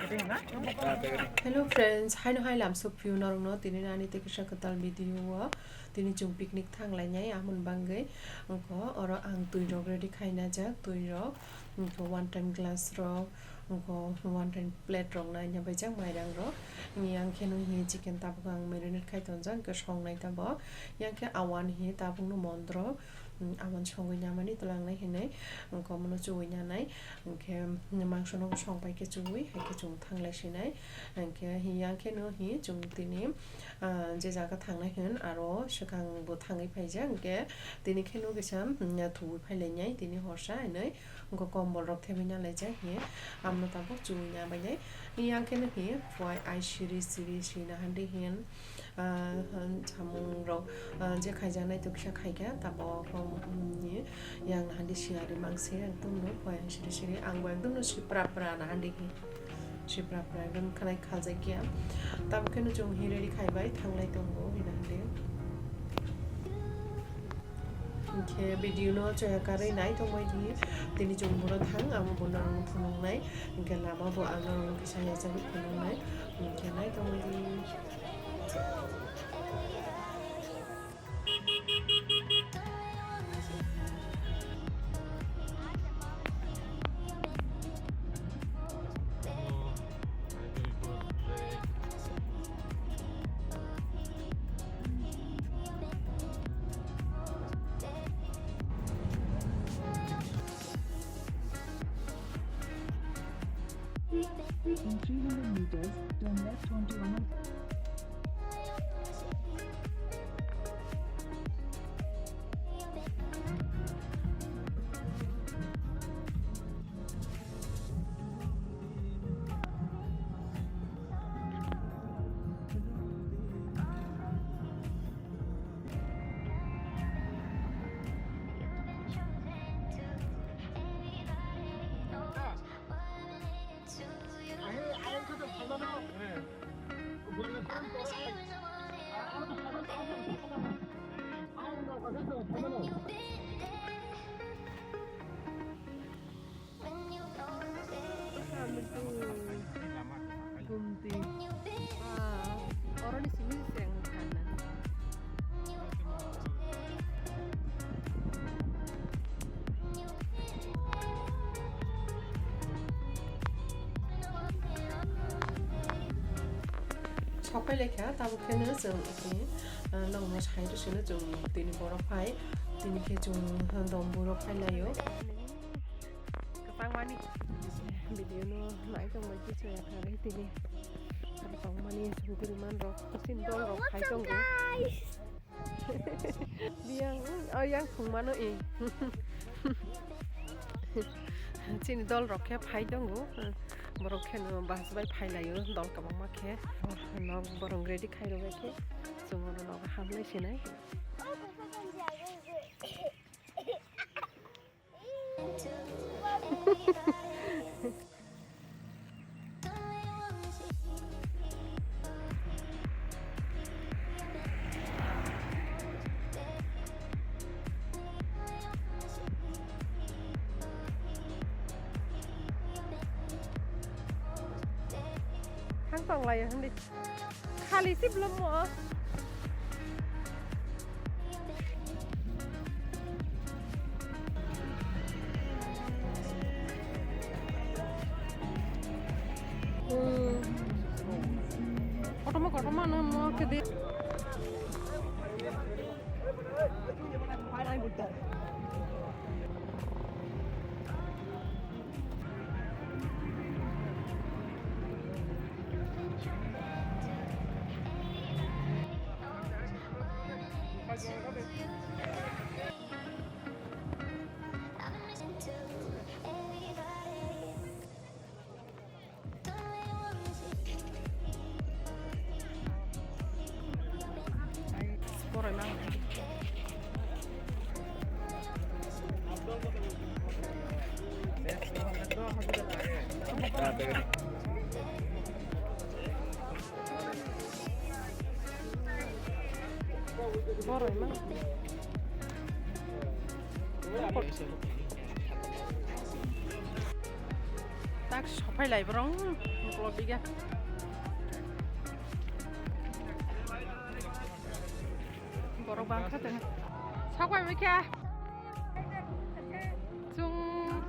Hello friends, hi no hi lam so piu narong no tini nani te kisa katal video wa tini jung picnic thang lai nyai amun bangai ko oro ang tui rok ready khaina jak tui rok ko one time glass rok ko one time plate rok nai nya bajak mairang rok ni ang kheno hi chicken tabuk ang marinate khai tonjak ke song nai tabo yang ke awan hi tabuk no mondro awan songoi nyamani tulang nai hinai ko mono chuwi nyanai ke mangso no song pai ke chuwi hai ke chung thang lai sinai ke hi yang ke no hi chung tini je jaga thangnai hin aro sekang bo thangai phaijak ke tini kheno gesam thu phailai nyai tini horsa nai ko kombol rok thebina laijak hi amno tabo chuwi nya bai nai hi yang ke no hi foi ai siri sina handi hin chamung rok je khaijanai to kisa khaiga tabo ni yang handi siari mangse ekdom no foi siri angbo ekdom no sipra na handi hi sipra ekdom khanai khajai gya tabo keno jong hi ready khaibai thanglai tongo hina handi ke video no choya karai nai tongbai di tini jong boro thang amo bonang phunung nai ke lama bo angaro kisa ya jabi phunung nai ke nai tongbai di In 300 meters, turn left onto Hambai. Orang di sini sering kanan. Chopai lekha tabo kheno jong ki nong no sai ro sino jong tini borok phai tini ke jong Dumboor phai layo Thanglaimani video no nai tong mai chi choya khare tini thanglaimani suguri man rok sin dol rok khai tong go biang yang phungmano e sin dol rok khe phai tong go borok kheno bas bai phai layo dol kabang ma khe no borong ready khai ro khe songo no hamlai sinai Tong lai handi khali sip lam mo Otoma no mo ke de ai buta Borok emang. Tak sampai lai brong Vlog biga. Borok bangkha teng. Sakwai mekha. Jung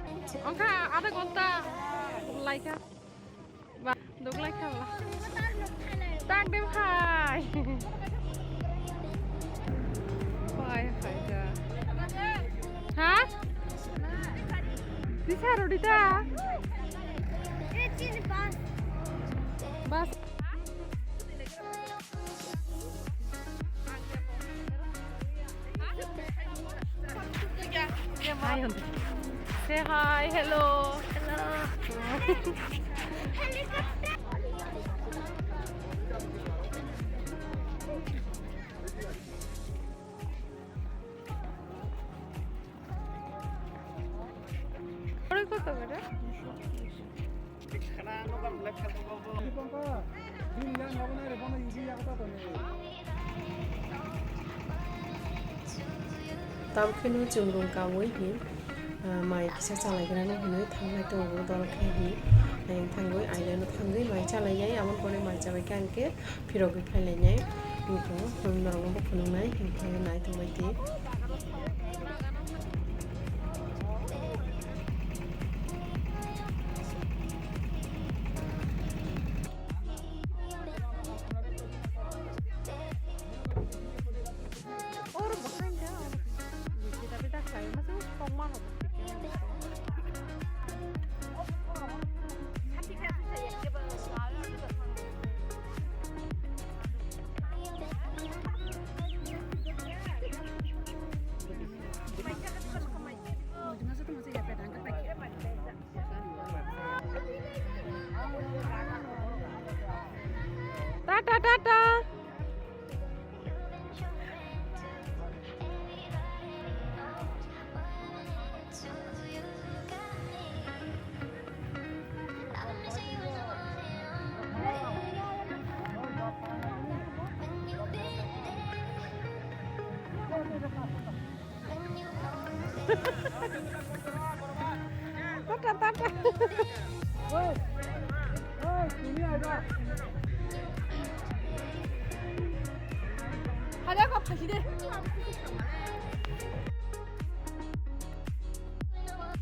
angka ada gonta laika. Ba duk laika la. Tang dem khai. Bye ja. Ha? Bisa rodita. Bas. Hi, say hi, hello. Hello. Kok to beda? Tam khinu chungrung kawoi hi mai kisa chalaigrano hinoi thanglai tongo dolkhe hi ayang thangoi ailano thangai mai chalainai amon pore mai chabai kanke phirogoi phailainyai nuko norong bo phunungnai hinke nai tongbai ti Tata. Oi, sini ada. Ada apa sih deh?